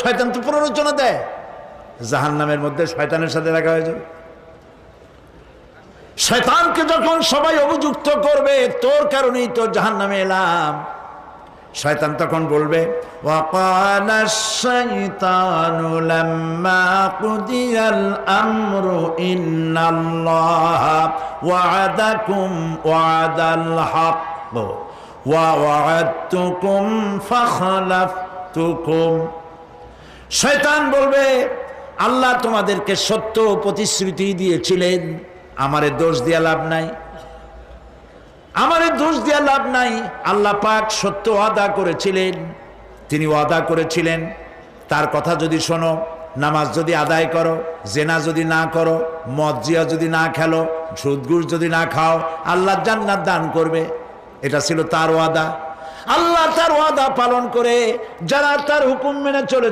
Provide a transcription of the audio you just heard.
শয়তান তো প্ররোচনা দেয়, জাহান্নামের মধ্যে শয়তানের সাথে রাখা হয়ে যাবে। শয়তানকে যখন সবাই অভিযুক্ত করবে তোর কারণেই তো জাহান্নামে এলাম, শয়তান তখন বলবে ওয়াকালা শাইতানু লাম্মা কুদিয়াল আমরু ইন্নাল্লাহা ওয়া'আদাকুম ওয়া'দাল হক ওয়া ওয়া'আদতুকুম ফাখলাফতুকুম। শয়তান বলবে আল্লাহ তোমাদেরকে সত্য প্রতিশ্রুতি দিয়েছিলেন, আমারে দোষ দিয়া লাভ নাই, আমারে দোষ দিয়া লাভ নাই। আল্লাহ পাক সত্য ওয়াদা করেছিলেন, তিনি ওয়াদা করেছিলেন তার কথা যদি শোনো, নামাজ যদি আদায় করো, জেনা যদি না করো, মদ জিয়া যদি না খেলো, সুদ ঘুষ যদি না খাও, আল্লাহ জান্নাত দান করবে। এটা ছিল তার ওয়াদা। আল্লাহ তার ওয়াদা পালন করে যারা তার হুকুম মেনে চলে